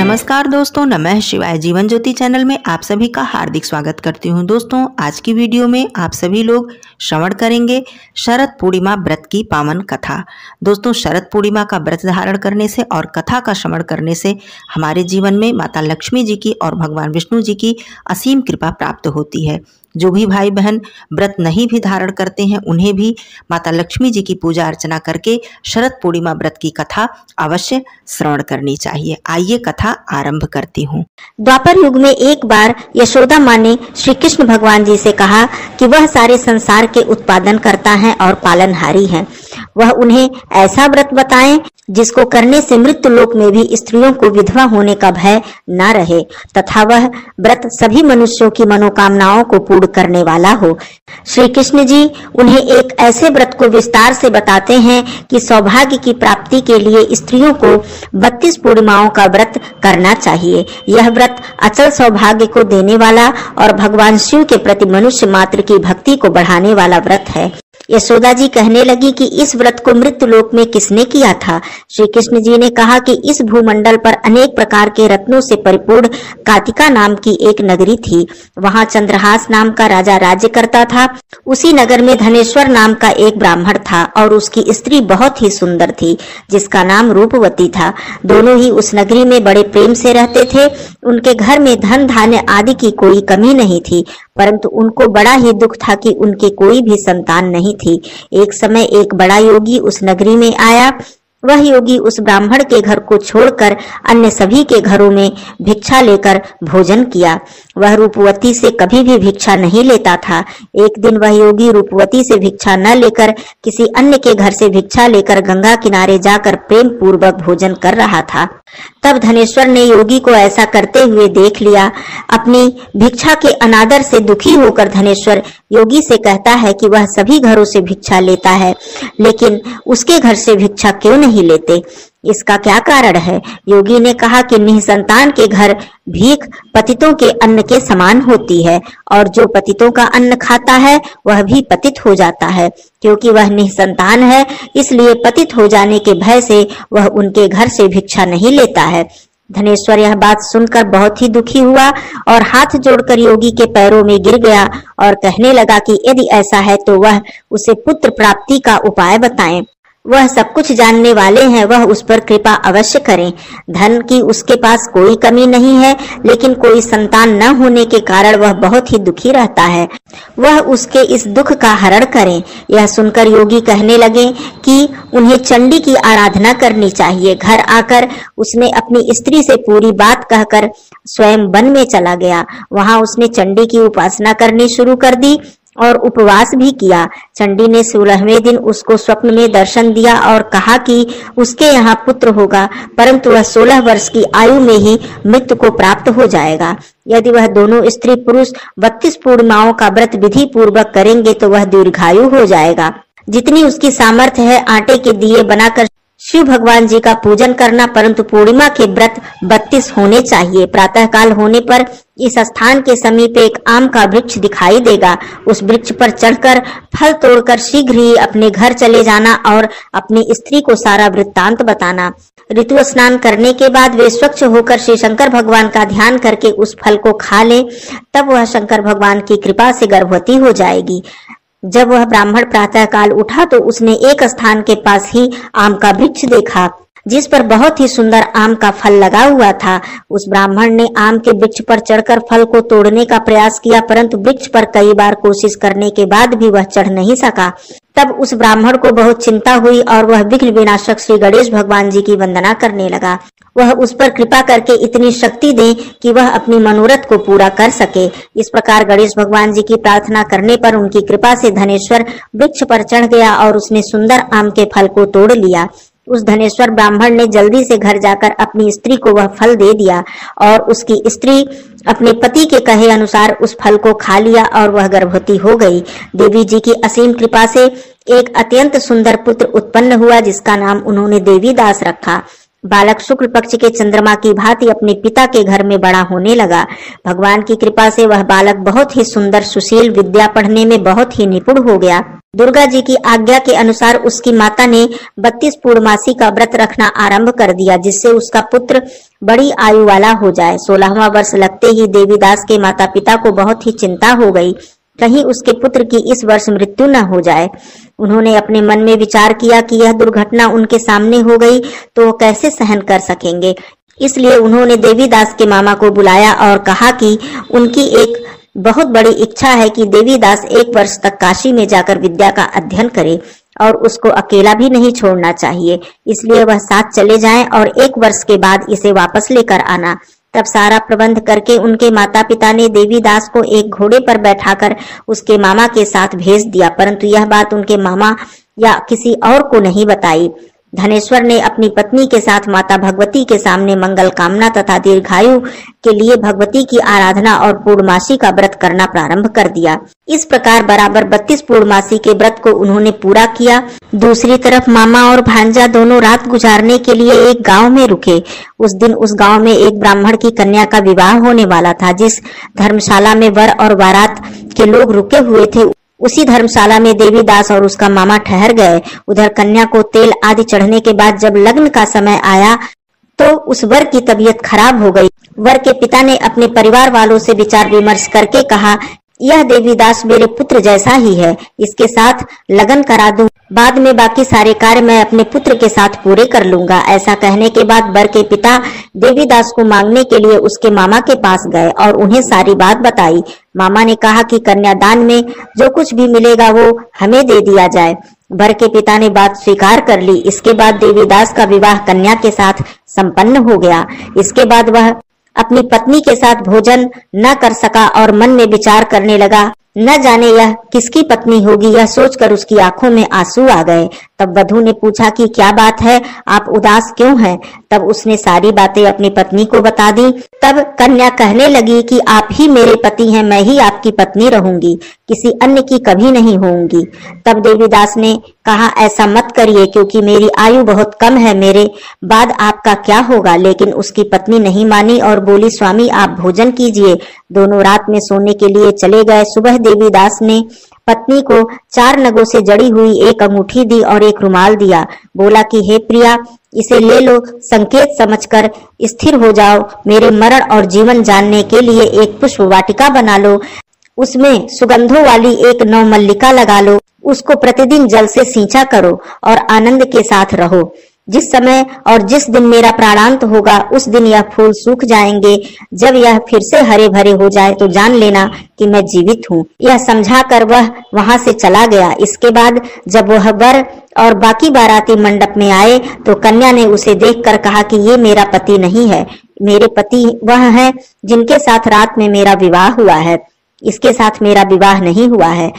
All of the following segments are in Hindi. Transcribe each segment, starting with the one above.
नमस्कार दोस्तों, नमः शिवाय। जीवन ज्योति चैनल में आप सभी का हार्दिक स्वागत करती हूं। दोस्तों, आज की वीडियो में आप सभी लोग श्रवण करेंगे शरद पूर्णिमा व्रत की पावन कथा। दोस्तों, शरद पूर्णिमा का व्रत धारण करने से और कथा का श्रवण करने से हमारे जीवन में माता लक्ष्मी जी की और भगवान विष्णु जी की असीम कृपा प्राप्त होती है। जो भी भाई बहन व्रत नहीं भी धारण करते हैं, उन्हें भी माता लक्ष्मी जी की पूजा अर्चना करके शरद पूर्णिमा व्रत की कथा अवश्य श्रवण करनी चाहिए। आइए कथा आरंभ करती हूँ। द्वापर युग में एक बार यशोदा माँ ने श्री कृष्ण भगवान जी से कहा कि वह सारे संसार के उत्पादन करता है और पालनहारी है। वह उन्हें ऐसा व्रत बताएं जिसको करने से मृत्यु लोक में भी स्त्रियों को विधवा होने का भय न रहे तथा वह व्रत सभी मनुष्यों की मनोकामनाओं को पूर्ण करने वाला हो। श्री कृष्ण जी उन्हें एक ऐसे व्रत को विस्तार से बताते हैं कि सौभाग्य की प्राप्ति के लिए स्त्रियों को 32 पूर्णिमाओं का व्रत करना चाहिए। यह व्रत अचल सौभाग्य को देने वाला और भगवान शिव के प्रति मनुष्य मात्र की भक्ति को बढ़ाने वाला व्रत है। यशोदा जी कहने लगी कि इस व्रत को मृत्यु लोक में किसने किया था? श्री कृष्ण जी ने कहा कि इस भूमंडल पर अनेक प्रकार के रत्नों से परिपूर्ण कातिका नाम की एक नगरी थी। वहां चंद्रहास नाम का राजा राज्य करता था। उसी नगर में धनेश्वर नाम का एक ब्राह्मण था और उसकी स्त्री बहुत ही सुंदर थी जिसका नाम रूपवती था। दोनों ही उस नगरी में बड़े प्रेम से रहते थे। उनके घर में धन धान्य आदि की कोई कमी नहीं थी, परंतु उनको बड़ा ही दुख था कि उनके कोई भी संतान नहीं थी। एक समय एक बड़ा योगी उस नगरी में आया। वह योगी उस ब्राह्मण के घर को छोड़कर अन्य सभी के घरों में भिक्षा लेकर भोजन किया। वह रूपवती से कभी भी भिक्षा नहीं लेता था। एक दिन वह योगी रूपवती से भिक्षा न लेकर किसी अन्य के घर से भिक्षा लेकर गंगा किनारे जाकर प्रेम पूर्वक भोजन कर रहा था। तब धनेश्वर ने योगी को ऐसा करते हुए देख लिया। अपनी भिक्षा के अनादर से दुखी होकर धनेश्वर योगी से कहता है कि वह सभी घरों से भिक्षा लेता है, लेकिन उसके घर से भिक्षा क्यों नहीं लेते? इसका क्या कारण है? योगी ने कहा कि निसंतान के घर भीख पतितों के अन्न के समान होती है और जो पतितों का अन्न खाता है वह भी पतित हो जाता है। क्योंकि वह निसंतान है, इसलिए पतित हो जाने के भय से वह उनके घर से भिक्षा नहीं लेता है। धनेश्वर यह बात सुनकर बहुत ही दुखी हुआ और हाथ जोड़कर योगी के पैरों में गिर गया और कहने लगा कि यदि ऐसा है तो वह उसे पुत्र प्राप्ति का उपाय बताएं। वह सब कुछ जानने वाले हैं, वह उस पर कृपा अवश्य करें। धन की उसके पास कोई कमी नहीं है, लेकिन कोई संतान न होने के कारण वह बहुत ही दुखी रहता है। वह उसके इस दुख का हरण करें। यह सुनकर योगी कहने लगे कि उन्हें चंडी की आराधना करनी चाहिए। घर आकर उसने अपनी स्त्री से पूरी बात कहकर स्वयं वन में चला गया। वहां उसने चंडी की उपासना करनी शुरू कर दी और उपवास भी किया। चंडी ने 16वें दिन उसको स्वप्न में दर्शन दिया और कहा कि उसके यहाँ पुत्र होगा, परंतु वह 16 वर्ष की आयु में ही मृत्यु को प्राप्त हो जाएगा। यदि वह दोनों स्त्री पुरुष 32 पूर्णिमाओं का व्रत विधि पूर्वक करेंगे तो वह दीर्घायु हो जाएगा। जितनी उसकी सामर्थ्य है आटे के दिए बनाकर शिव भगवान जी का पूजन करना, परंतु पूर्णिमा के व्रत 32 होने चाहिए। प्रातः काल होने पर इस स्थान के समीप एक आम का वृक्ष दिखाई देगा। उस वृक्ष पर चढ़कर फल तोड़कर शीघ्र ही अपने घर चले जाना और अपनी स्त्री को सारा वृत्तांत बताना। ऋतु स्नान करने के बाद वे स्वच्छ होकर श्री शंकर भगवान का ध्यान करके उस फल को खा ले, तब वह शंकर भगवान की कृपा से गर्भवती हो जाएगी। जब वह ब्राह्मण प्रातः काल उठा तो उसने एक स्थान के पास ही आम का वृक्ष देखा जिस पर बहुत ही सुंदर आम का फल लगा हुआ था। उस ब्राह्मण ने आम के वृक्ष पर चढ़कर फल को तोड़ने का प्रयास किया, परंतु वृक्ष पर कई बार कोशिश करने के बाद भी वह चढ़ नहीं सका। तब उस ब्राह्मण को बहुत चिंता हुई और वह विघ्न विनाशक श्री गणेश भगवान जी की वंदना करने लगा। वह उस पर कृपा करके इतनी शक्ति दे कि वह अपनी मनोरथ को पूरा कर सके। इस प्रकार गणेश भगवान जी की प्रार्थना करने पर उनकी कृपा से धनेश्वर वृक्ष पर चढ़ गया और उसने सुंदर आम के फल को तोड़ लिया। उस धनेश्वर ब्राह्मण ने जल्दी से घर जाकर अपनी स्त्री को वह फल दे दिया और उसकी स्त्री अपने पति के कहे अनुसार उस फल को खा लिया और वह गर्भवती हो गई। देवी जी की असीम कृपा से एक अत्यंत सुंदर पुत्र उत्पन्न हुआ जिसका नाम उन्होंने देवी दास रखा। बालक शुक्ल पक्ष के चंद्रमा की भांति अपने पिता के घर में बड़ा होने लगा। भगवान की कृपा से वह बालक बहुत ही सुंदर, सुशील, विद्या पढ़ने में बहुत ही निपुण हो गया। दुर्गा जी की आज्ञा के अनुसार उसकी माता ने 32 पूर्णमासी का व्रत रखना आरंभ कर दिया, जिससे उसका पुत्र बड़ी आयु वाला हो जाए। 16वां वर्ष लगते ही देवीदास के माता पिता को बहुत ही चिंता हो गई, कहीं उसके पुत्र की इस वर्ष मृत्यु न हो जाए। उन्होंने अपने मन में विचार किया कि यह दुर्घटना उनके सामने हो गई तो वो कैसे सहन कर सकेंगे। इसलिए उन्होंने देवीदास के मामा को बुलाया और कहा कि उनकी एक बहुत बड़ी इच्छा है कि देवीदास 1 वर्ष तक काशी में जाकर विद्या का अध्ययन करे और उसको अकेला भी नहीं छोड़ना चाहिए, इसलिए वह साथ चले जाएं और 1 वर्ष के बाद इसे वापस लेकर आना। तब सारा प्रबंध करके उनके माता पिता ने देवीदास को एक घोड़े पर बैठाकर उसके मामा के साथ भेज दिया, परंतु यह बात उनके मामा या किसी और को नहीं बताई। धनेश्वर ने अपनी पत्नी के साथ माता भगवती के सामने मंगल कामना तथा दीर्घायु के लिए भगवती की आराधना और पूर्णमासी का व्रत करना प्रारंभ कर दिया। इस प्रकार बराबर 32 पूर्णमासी के व्रत को उन्होंने पूरा किया। दूसरी तरफ मामा और भांजा दोनों रात गुजारने के लिए एक गांव में रुके। उस दिन उस गांव में एक ब्राह्मण की कन्या का विवाह होने वाला था। जिस धर्मशाला में वर और बारात के लोग रुके हुए थे, उसी धर्मशाला में देवीदास और उसका मामा ठहर गए। उधर कन्या को तेल आदि चढ़ने के बाद जब लग्न का समय आया तो उस वर की तबीयत खराब हो गई। वर के पिता ने अपने परिवार वालों से विचार विमर्श करके कहा, यह देवीदास मेरे पुत्र जैसा ही है, इसके साथ लगन करा दूं, बाद में बाकी सारे कार्य मैं अपने पुत्र के साथ पूरे कर लूंगा। ऐसा कहने के बाद वर के पिता देवीदास को मांगने के लिए उसके मामा के पास गए और उन्हें सारी बात बताई। मामा ने कहा कि कन्यादान में जो कुछ भी मिलेगा वो हमें दे दिया जाए। वर के पिता ने बात स्वीकार कर ली। इसके बाद देवीदास का विवाह कन्या के साथ संपन्न हो गया। इसके बाद वह अपनी पत्नी के साथ भोजन न कर सका और मन में विचार करने लगा, न जाने यह किसकी पत्नी होगी। यह सोचकर उसकी आंखों में आंसू आ गए। तब वधू ने पूछा कि क्या बात है, आप उदास क्यों हैं? तब उसने सारी बातें अपनी पत्नी को बता दी। तब कन्या कहने लगी कि आप ही मेरे पति हैं, मैं ही आपकी पत्नी रहूंगी, किसी अन्य की कभी नहीं होऊंगी। तब देवीदास ने कहा, ऐसा मत करिए, क्योंकि मेरी आयु बहुत कम है, मेरे बाद आपका क्या होगा। लेकिन उसकी पत्नी नहीं मानी और बोली, स्वामी आप भोजन कीजिए। दोनों रात में सोने के लिए चले गए। सुबह देवीदास ने पत्नी को 4 नगों से जड़ी हुई एक अंगूठी दी और एक रुमाल दिया। बोला कि हे प्रिया, इसे ले लो, संकेत समझकर स्थिर हो जाओ। मेरे मरण और जीवन जानने के लिए एक पुष्प वाटिका बना लो, उसमें सुगंधों वाली एक नवमल्लिका लगा लो, उसको प्रतिदिन जल से सींचा करो और आनंद के साथ रहो। जिस समय और जिस दिन मेरा प्राणांत होगा उस दिन यह फूल सूख जाएंगे। जब यह फिर से हरे भरे हो जाए तो जान लेना कि मैं जीवित हूँ। यह समझाकर वह वहां से चला गया। इसके बाद जब वह वर और बाकी बाराती मंडप में आए तो कन्या ने उसे देखकर कहा कि ये मेरा पति नहीं है, मेरे पति वह है जिनके साथ रात में मेरा विवाह हुआ है, इसके साथ मेरा विवाह नहीं हुआ है।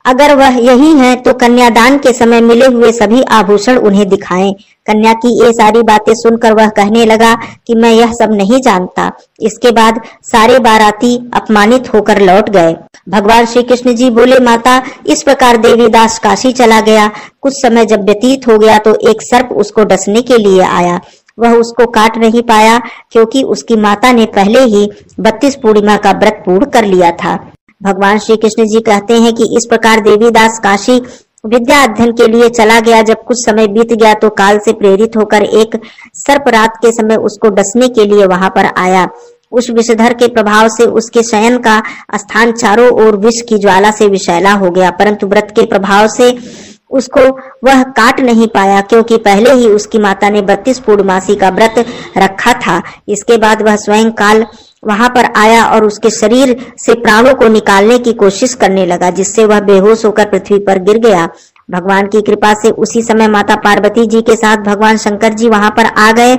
अगर वह यही है तो कन्यादान के समय मिले हुए सभी आभूषण उन्हें दिखाएं। कन्या की ये सारी बातें सुनकर वह कहने लगा कि मैं यह सब नहीं जानता। इसके बाद सारे बाराती अपमानित होकर लौट गए। भगवान श्री कृष्ण जी बोले, माता, इस प्रकार देवीदास काशी चला गया। कुछ समय जब व्यतीत हो गया तो एक सर्प उसको डसने के लिए आया। वह उसको काट नहीं पाया क्योंकि उसकी माता ने पहले ही 32 पूर्णिमा का व्रत पूर्ण कर लिया था। भगवान श्री कृष्ण जी कहते हैं कि इस प्रकार देवीदास काशी विद्या अध्ययन के लिए चला गया। जब कुछ समय बीत गया तो काल से प्रेरित होकर एक सर्प रात के समय उसको डसने के लिए वहां पर आया। उस विषधर के प्रभाव से उसके शयन का स्थान चारों ओर विष की ज्वाला से विषैला हो गया, परंतु व्रत के प्रभाव से उसको वह काट नहीं पाया क्योंकि पहले ही उसकी माता ने 32 पूर्णमासी का व्रत रखा था। इसके बाद वह स्वयं काल वहां पर आया और उसके शरीर से प्राणों को निकालने की कोशिश करने लगा, जिससे वह बेहोश होकर पृथ्वी पर गिर गया। भगवान की कृपा से उसी समय माता पार्वती जी के साथ भगवान शंकर जी वहां पर आ गए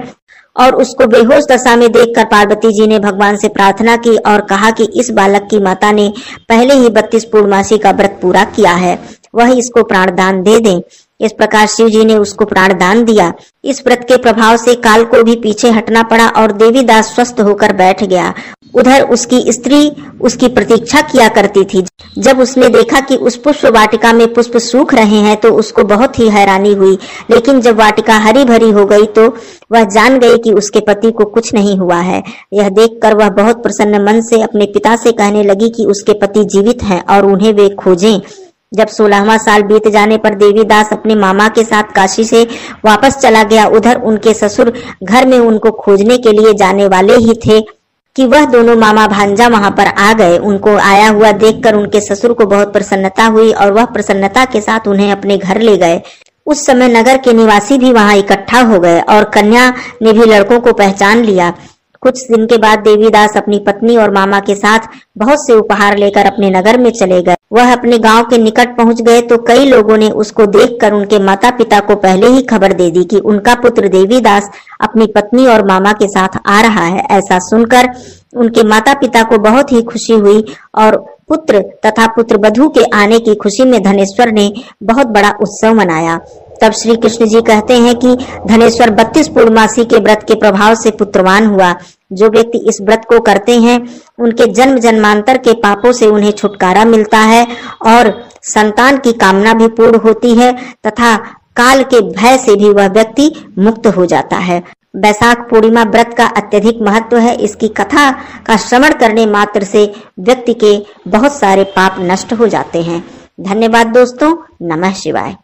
और उसको बेहोश दशा में देखकर पार्वती जी ने भगवान से प्रार्थना की और कहा कि इस बालक की माता ने पहले ही 32 पूर्णमासी का व्रत पूरा किया है, वह इसको प्राणदान दे दें। इस प्रकार शिव जी ने उसको प्राणदान दिया। इस व्रत के प्रभाव से काल को भी पीछे हटना पड़ा और देवीदास स्वस्थ होकर बैठ गया। उधर उसकी स्त्री उसकी प्रतीक्षा किया करती थी। जब उसने देखा कि उस पुष्प वाटिका में पुष्प सूख रहे हैं तो उसको बहुत ही हैरानी हुई, लेकिन जब वाटिका हरी भरी हो गई तो वह जान गई कि उसके पति को कुछ नहीं हुआ है। यह देखकर वह बहुत प्रसन्न मन से अपने पिता से कहने लगी कि उसके पति जीवित हैं और उन्हें वे खोजें। जब 16वां साल बीत जाने पर देवीदास अपने मामा के साथ काशी से वापस चला गया। उधर उनके ससुर घर में उनको खोजने के लिए जाने वाले ही थे कि वह दोनों मामा भांजा वहां पर आ गए। उनको आया हुआ देखकर उनके ससुर को बहुत प्रसन्नता हुई और वह प्रसन्नता के साथ उन्हें अपने घर ले गए। उस समय नगर के निवासी भी वहां इकट्ठा हो गए और कन्या ने भी लड़कों को पहचान लिया। कुछ दिन के बाद देवीदास अपनी पत्नी और मामा के साथ बहुत से उपहार लेकर अपने नगर में चले गए। वह अपने गांव के निकट पहुंच गए तो कई लोगों ने उसको देखकर उनके माता पिता को पहले ही खबर दे दी कि उनका पुत्र देवीदास अपनी पत्नी और मामा के साथ आ रहा है। ऐसा सुनकर उनके माता पिता को बहुत ही खुशी हुई और पुत्र तथा पुत्र वधू के आने की खुशी में धनेश्वर ने बहुत बड़ा उत्सव मनाया। तब श्री कृष्ण जी कहते हैं कि धनेश्वर 32 पूर्णमासी के व्रत के प्रभाव से पुत्रवान हुआ। जो व्यक्ति इस व्रत को करते हैं उनके जन्म जन्मांतर के पापों से उन्हें छुटकारा मिलता है और संतान की कामना भी पूर्ण होती है तथा काल के भय से भी वह व्यक्ति मुक्त हो जाता है। बैसाख पूर्णिमा व्रत का अत्यधिक महत्व है। इसकी कथा का श्रवण करने मात्र से व्यक्ति के बहुत सारे पाप नष्ट हो जाते हैं। धन्यवाद दोस्तों। नमः शिवाय।